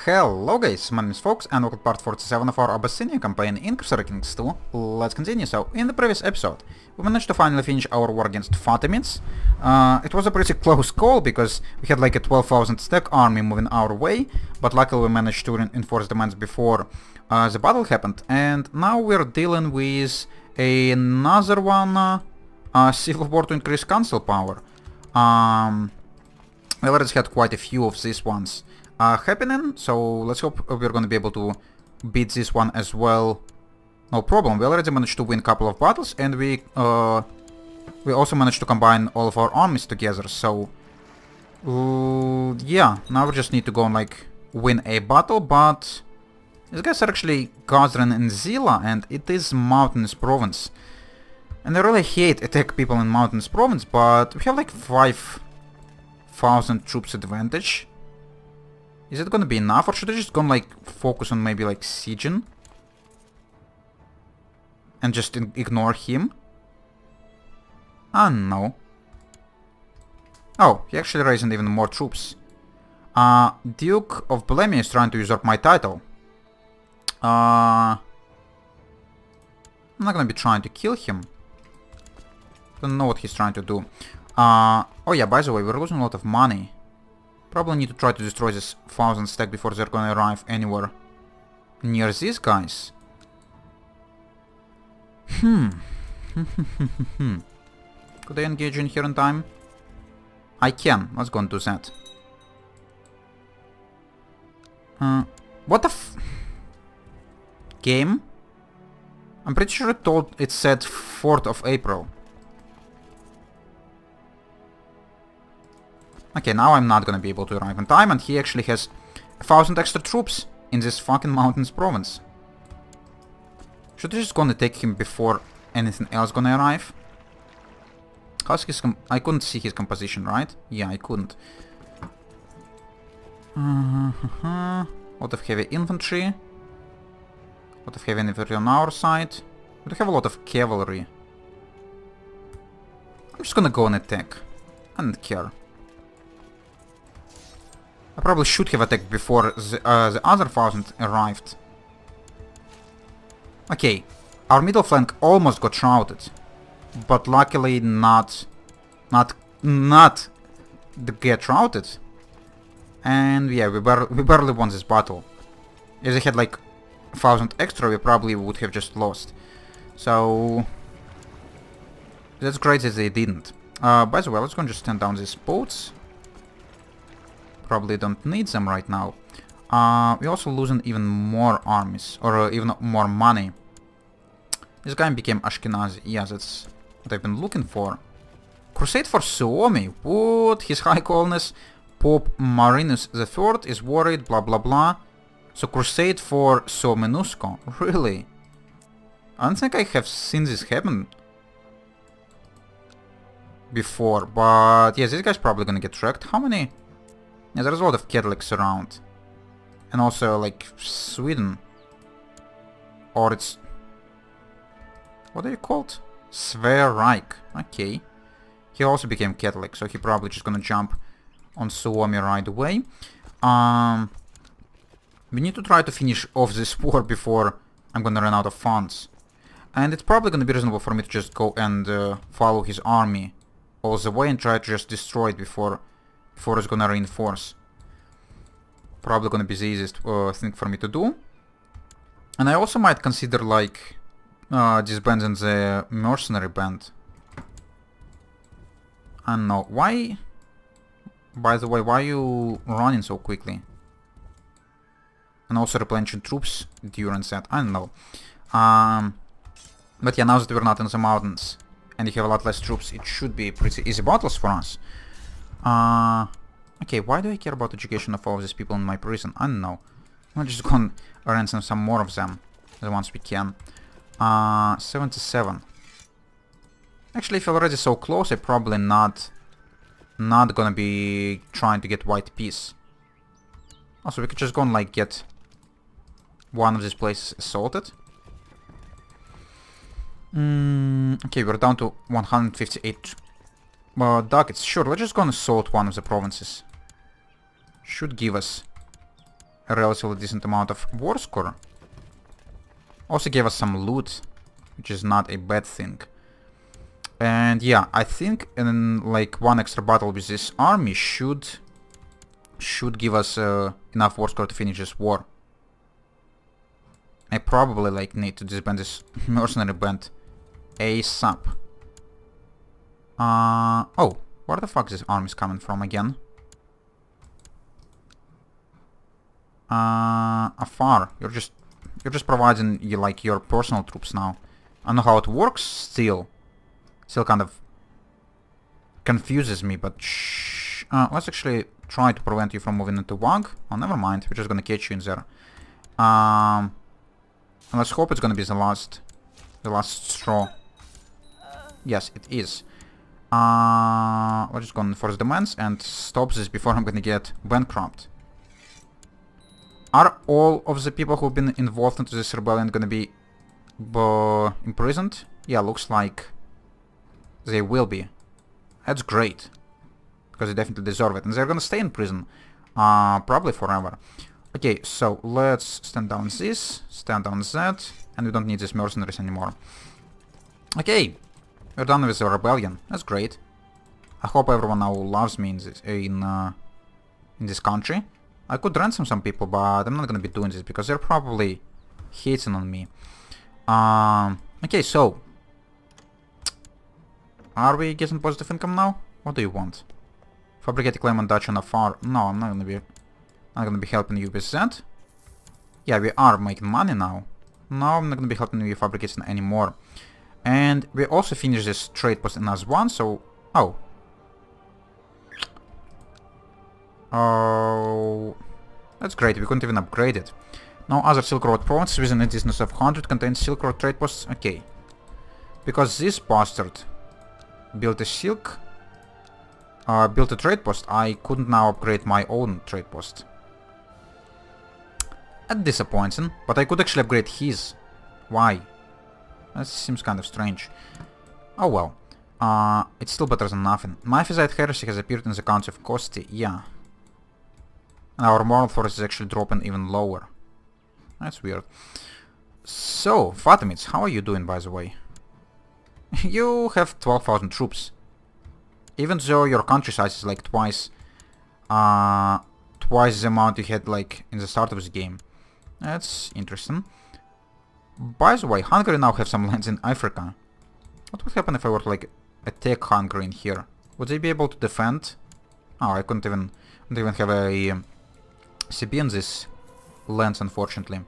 Hello guys, my name is Fox and welcome to part 47 of our Abyssinia campaign in Crusader Kings 2. Let's continue. So, in the previous episode, we managed to finally finish our war against Fatimids. It was a pretty close call because we had like a 12,000 stack army moving our way, but luckily we managed to reinforce demands before the battle happened. And now we're dealing with another one, civil war to increase council power. We already had quite a few of these ones happening, so let's hope we're gonna be able to beat this one as well. No problem. We already managed to win a couple of battles, and we also managed to combine all of our armies together. So yeah, now we just need to go and like win a battle. But these guys are actually Gazran and Zila, and it is mountainous province. And I really hate attack people in mountainous province, but we have like 5,000 troops advantage. Is it gonna be enough, or should I just go and like focus on maybe like sieging? And just ignore him? No. Oh, he actually raised even more troops. Duke of Bohemia is trying to usurp my title. I'm not gonna be trying to kill him. Don't know what he's trying to do. Oh yeah, by the way, we're losing a lot of money. Probably need to try to destroy this 1,000 stack before they're gonna arrive anywhere near these guys. Could I engage in here in time? I can. Let's go and do that. What the game? I'm pretty sure it said 4th of April. Okay, now I'm not gonna be able to arrive in time, and he actually has 1,000 extra troops in this fucking mountains province. Should I just gonna take him before anything else gonna arrive? How's his I couldn't see his composition, right? Yeah, I couldn't. Lot of heavy infantry. Lot of heavy infantry on our side. We do have a lot of cavalry. I'm just gonna go and attack. I don't care. I probably should have attacked before the other 1,000 arrived. Okay, our middle flank almost got shrouded, but luckily not get shrouded. And yeah, we barely won this battle. If they had like 1,000 extra, we probably would have just lost. So that's great that they didn't. By the way, let's go and just stand down these boats. Probably don't need them right now. We're also losing even more armies, or even more money. This guy became Ashkenazi. Yeah, that's what I've been looking for. Crusade for Suomi. What? His High Holiness Pope Marinus III is worried, blah blah blah. So crusade for Suomenusco. Really? I don't think I have seen this happen before, but yeah, this guy's probably gonna get wrecked. How many? Yeah, there's a lot of Catholics around. And also, like, Sweden. Or it's... What are you called? Sverreich. Okay. He also became Catholic, so he probably just gonna jump on Suomi right away. We need to try to finish off this war before I'm gonna run out of funds. And it's probably gonna be reasonable for me to just go and follow his army all the way and try to just destroy it before it's gonna reinforce. Probably gonna be the easiest thing for me to do. And I also might consider like disbanding the mercenary band. I don't know. Why? By the way, why are you running so quickly? And also replenishing troops during that. I don't know. But yeah, now that we're not in the mountains and you have a lot less troops, it should be pretty easy battles for us. Okay, why do I care about education of all these people in my prison? I don't know. We'll just go and ransom some more of them, the ones we can. 77. Actually, if you're already so close, I'm probably not gonna be trying to get white peace. Also, we could just go and like get one of these places assaulted. Okay, we're down to 158 ducats. Sure, let's just go and assault one of the provinces. Should give us a relatively decent amount of war score. Also gave us some loot, which is not a bad thing. And yeah, I think in like one extra battle with this army should give us enough war score to finish this war. I probably like need to disband this mercenary band ASAP. Oh, where the fuck is this army coming from again? Afar. You're just providing your personal troops now. I don't know how it works still. Still kind of confuses me, but shh. Let's actually try to prevent you from moving into Wag. Oh, never mind. We're just gonna catch you in there. And let's hope it's gonna be the last straw. Yes, it is. Let's just go and enforce demands and stop this before I'm gonna get bankrupt. Are all of the people who've been involved into this rebellion gonna be imprisoned? Yeah, looks like they will be. That's great. Because they definitely deserve it. And they're gonna stay in prison. Probably forever. Okay, so let's stand down this, stand down that, and we don't need these mercenaries anymore. Okay, we're done with the rebellion. That's great. I hope everyone now loves me in this country. I could ransom some people, but I'm not gonna be doing this because they're probably hating on me. Okay, so are we getting positive income now? What do you want? Fabricate a claim on Dutch and Afar. No, I'm not gonna be helping you with that. Yeah, we are making money now. No, I'm not gonna be helping you fabricating anymore. And we also finished this trade post in As1, so... Oh, that's great, we couldn't even upgrade it. No other Silk Road provinces within a distance of 100 contain Silk Road trade posts. Okay. Because this bastard built a trade post, I couldn't now upgrade my own trade post. That's disappointing, but I could actually upgrade his. Why? That seems kind of strange. Oh well. It's still better than nothing. Maphysite heresy has appeared in the Council of Kosti, yeah. And our moral force is actually dropping even lower. That's weird. So, Fatimids, how are you doing, by the way? You have 12,000 troops. Even though your country size is like twice the amount you had like in the start of the game. That's interesting. By the way, Hungary now have some lands in Africa. What would happen if I were to like attack Hungary in here? Would they be able to defend? Oh, I couldn't even have a CB in this lands, unfortunately.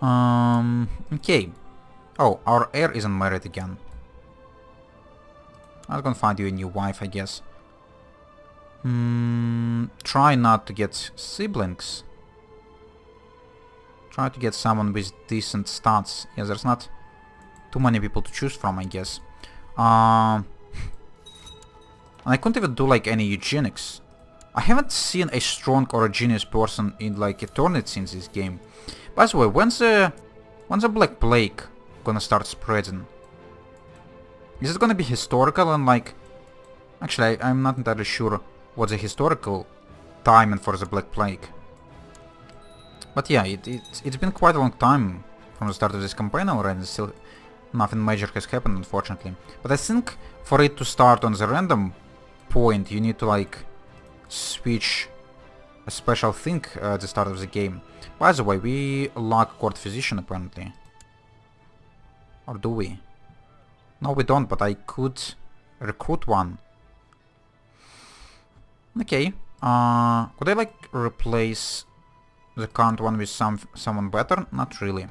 Okay. Oh, our heir isn't married again. I was gonna find you a new wife, I guess. Try not to get siblings. Try to get someone with decent stats. Yeah, there's not too many people to choose from, I guess. And I couldn't even do like any eugenics. I haven't seen a strong or a genius person in like eternity in this game. By the way, when's the Black Plague gonna start spreading? Is it gonna be historical and like... Actually, I'm not entirely sure what's the historical timing for the Black Plague. But yeah, it's been quite a long time from the start of this campaign already, and still nothing major has happened, unfortunately. But I think for it to start on the random point, you need to like switch a special thing at the start of the game. By the way, we lack court physician apparently. Or do we? No, we don't, but I could recruit one. Okay. Could I like replace the current one with someone better? Not really.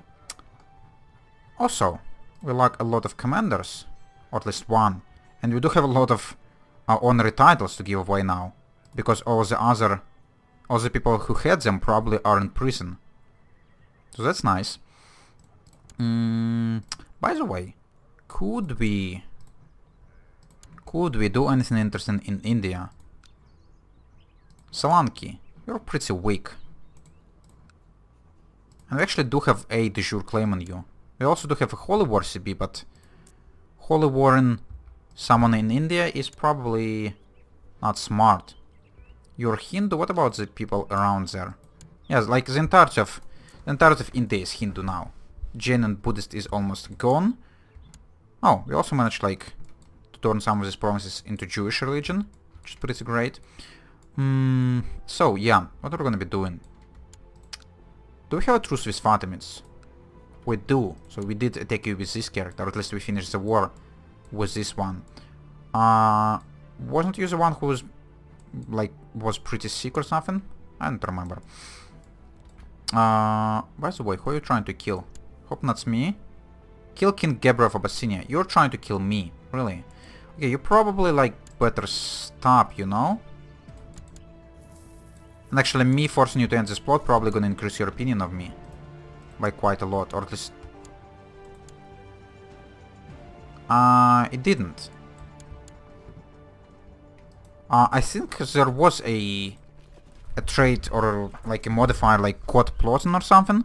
Also, we lack a lot of commanders, or at least one, and we do have a lot of honorary titles to give away now, because all the people who had them probably are in prison. So that's nice. By the way, could we do anything interesting in India? Salanki, you're pretty weak. And we actually do have a de jure claim on you. We also do have a Holy War CB, but Holy War in someone in India is probably not smart. You're Hindu, what about the people around there? Yes, like the entirety of India is Hindu now. Jain and Buddhist is almost gone. Oh, we also managed like to turn some of these provinces into Jewish religion, which is pretty great. So yeah, what are we gonna be doing? Do we have a truce with Fatimids? We do. So we did attack you with this character, or at least we finished the war with this one. Wasn't you the one who was pretty sick or something? I don't remember. By the way, who are you trying to kill? Hope not me. Kill King Gebra of Abyssinia. You're trying to kill me, really? Okay, you probably like better stop, you know? And actually, me forcing you to end this plot probably gonna increase your opinion of me by quite a lot, or at least it didn't. I think there was a trait or like a modifier like code plotting or something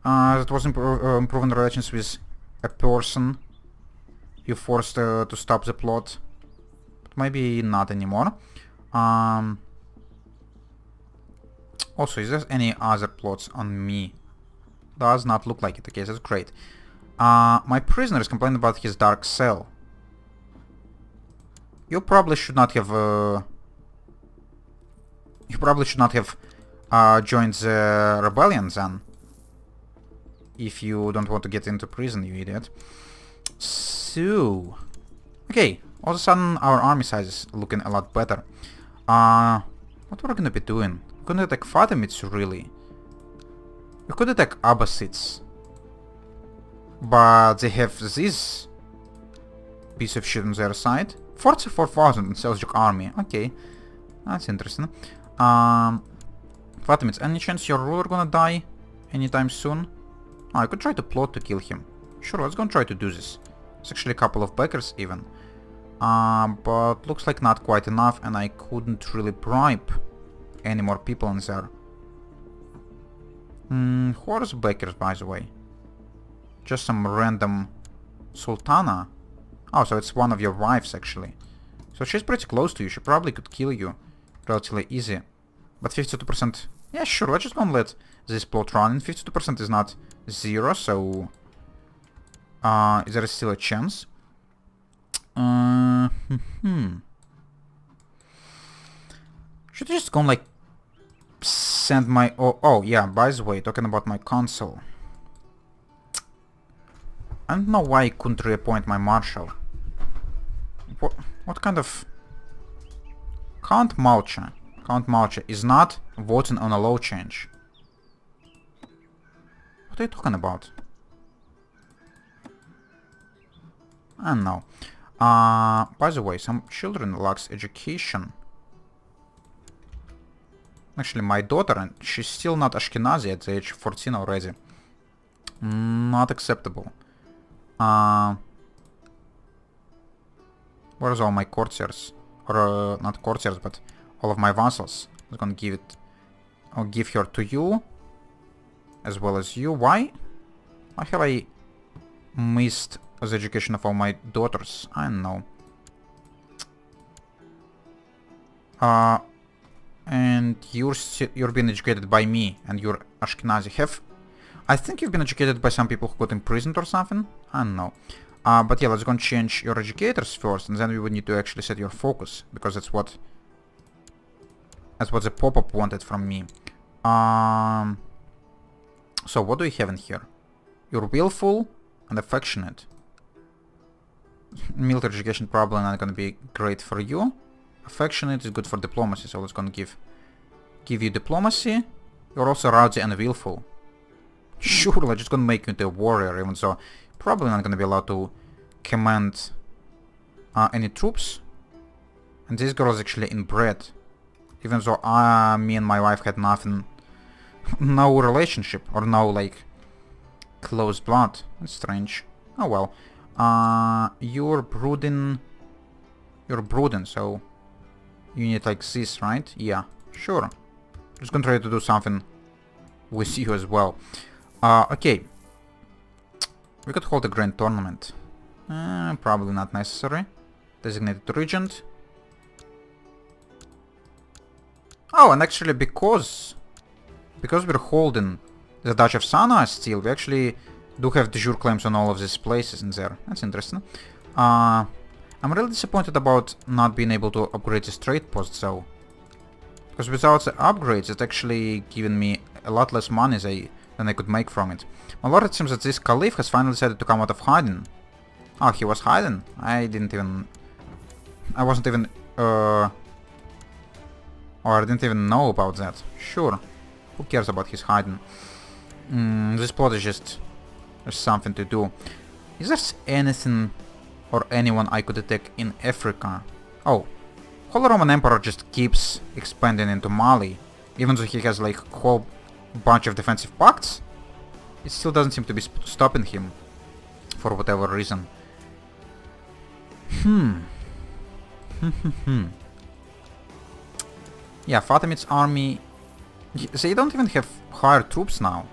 that was improving relations with a person you forced to stop the plot, but maybe not anymore. Also, is there any other plots on me? Does not look like it. Okay, that's great. My prisoner is complaining about his dark cell. You probably should not have joined the rebellion then. If you don't want to get into prison, you idiot. So, okay, all of a sudden our army size is looking a lot better. What we're gonna be doing? We're gonna attack Fatimids, really. We could attack Abbasids, but they have this piece of shit on their side. 44,000 in Seljuk army. Okay, that's interesting. Fatimids, any chance your ruler gonna die anytime soon? Oh, I could try to plot to kill him. Sure, let's go try to do this. It's actually a couple of backers even. But looks like not quite enough, and I couldn't really bribe any more people in there. Who are the backers, by the way? Just some random sultana. Oh, so it's one of your wives, actually. So she's pretty close to you. She probably could kill you relatively easy. But 52%... Yeah, sure, let's just go and let this plot run. And 52% is not 0, so... there is still a chance. Should I just go and, like, send my... Oh, yeah, by the way, talking about my consul. I don't know why I couldn't reappoint my marshal. What kind of... Count Malcha is not voting on a law change. What are you talking about? I don't know. By the way, some children lacks education. Actually, my daughter, and she's still not Ashkenazi at the age of 14 already. Not acceptable. Where's all my courtiers? Or, not courtiers, but all of my vassals. I'm gonna give it... I'll give her to you. As well as you. Why? Why have I missed the education of all my daughters? I don't know. And you're being educated by me, and you're Ashkenazi. I think you've been educated by some people who got imprisoned or something. I don't know. But yeah, let's go and change your educators first, and then we would need to actually set your focus, because that's what the pop-up wanted from me. So what do we have in here? You're willful and affectionate. Military education probably not gonna be great for you. Affectionate is good for diplomacy, so let's gonna give you diplomacy. You're also rowdy and willful. Sure, let's just gonna make you into a warrior, even though probably not gonna be allowed to command any troops. And this girl is actually inbred, even though me and my wife had nothing, no relationship or no like close blood. That's strange. Oh well. You're brooding, so you need like this, right? Yeah, sure. Just gonna try to do something with you as well. Okay. We could hold a grand tournament. Probably not necessary. Designated regent. Oh, and actually because because we're holding the Duchy of Sana still, we actually do have de jure claims on all of these places in there. That's interesting. I'm really disappointed about not being able to upgrade this trade post though. Because without the upgrades, it's actually given me a lot less money than I could make from it. My lord, it seems that this Caliph has finally decided to come out of hiding. Oh, he was hiding? I wasn't even... or I didn't even know about that. Sure. Who cares about his hiding? This plot is just... There's something to do. Is there anything or anyone I could attack in Africa? Oh. Holy Roman Emperor just keeps expanding into Mali. Even though he has like a whole bunch of defensive pacts, it still doesn't seem to be stopping him. For whatever reason. Yeah, Fatimids army... They don't even have higher troops now.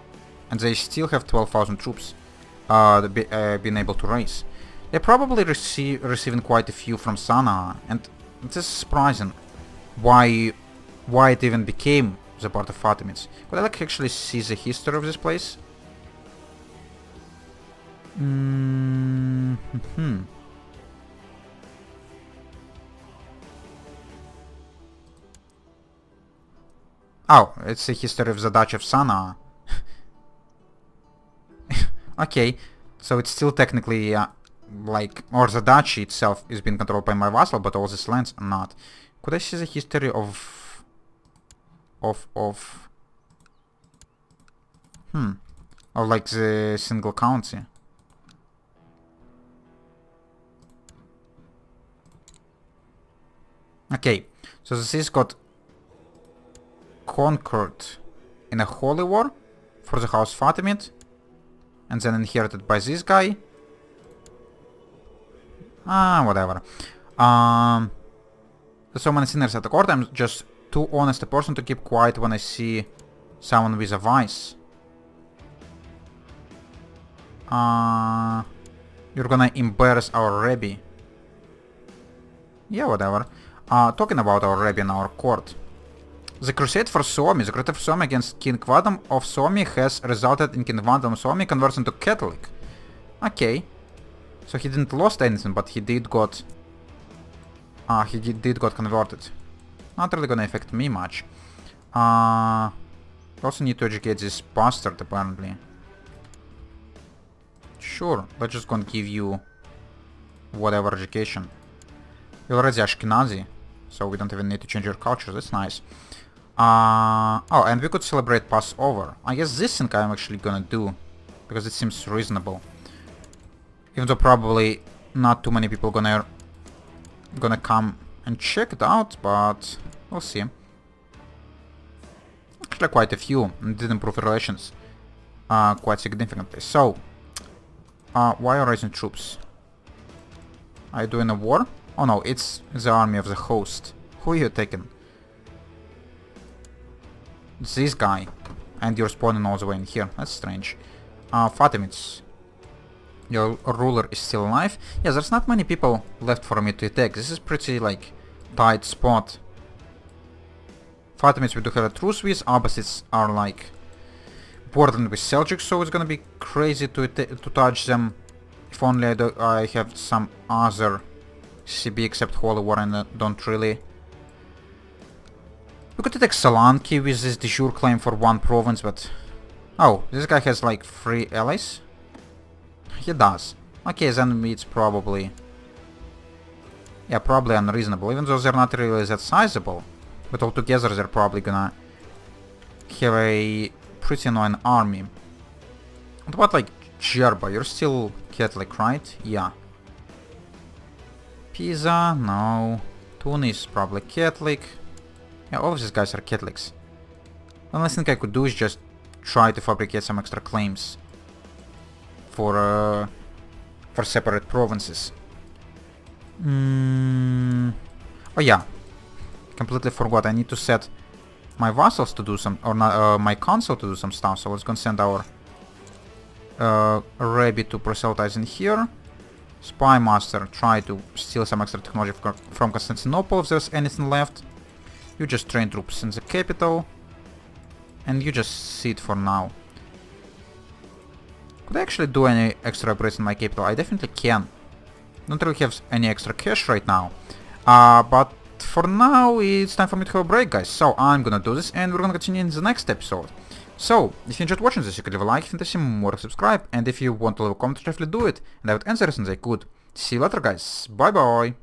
And they still have 12,000 troops being able to raise. They're probably receiving quite a few from Sana. And this is surprising. Why it even became the part of Fatimids. Could I like actually see the history of this place? Oh, it's the history of the Duchy of Sana. Okay, so it's still technically like, or the duchy itself is being controlled by my vassal, but all these lands are not. Could I see the history of like the single county? Okay, so this got conquered in a holy war for the House Fatimid, and then inherited by this guy. Whatever. There's so many sinners at the court, I'm just too honest a person to keep quiet when I see someone with a vice. You're gonna embarrass our Rebbe. Yeah, whatever. Talking about our Rebbe in our court. The crusade for Suomi, the crusade for Suomi against King Vadam of Suomi has resulted in King Vadam of Suomi converting to Catholic. Okay. So he didn't lost anything, but he did got... he did got converted. Not really gonna affect me much. Also need to educate this bastard, apparently. Sure, let's just gonna give you whatever education. You're already Ashkenazi, so we don't even need to change your culture, that's nice. Oh, and we could celebrate Passover. I guess this thing I'm actually gonna do, because it seems reasonable. Even though probably not too many people gonna come and check it out, but we'll see. Actually quite a few, and did improve relations quite significantly. So, why are you raising troops? Are you doing a war? Oh no, it's the army of the host. Who are you taking? This guy. And you're spawning all the way in here. That's strange. Fatimids. Your ruler is still alive. Yeah, there's not many people left for me to attack. This is pretty, like, tight spot. Fatimids we do have a truce with. Abbasids are, like, bordering with Seljuk, so it's gonna be crazy to touch them. If only I have some other CB except Holy War and don't really... We could attack Salanki with this de jure claim for one province, but... Oh, this guy has like 3 allies? He does. Okay, then it's probably... Yeah, probably unreasonable, even though they're not really that sizable. But altogether they're probably gonna have a pretty annoying army. What about like Jerba? You're still Catholic, right? Yeah. Pisa? No. Tunis probably Catholic. Yeah, all of these guys are Catholics. The only thing I could do is just try to fabricate some extra claims for separate provinces. Oh yeah, completely forgot. I need to set my vassals to do some, or not, my council to do some stuff. So let's go and send our Rebbe to proselytize in here. Spy Master, try to steal some extra technology from Constantinople if there's anything left. You just train troops in the capital. and you just sit for now. Could I actually do any extra upgrades in my capital? I definitely can. Don't really have any extra cash right now. But for now, it's time for me to have a break, guys. So I'm gonna do this, and we're gonna continue in the next episode. So, if you enjoyed watching this, you could leave a like, if you want to see more, subscribe, and if you want to leave a comment, definitely do it, and I would answer as soon as I could. See you later, guys. Bye bye.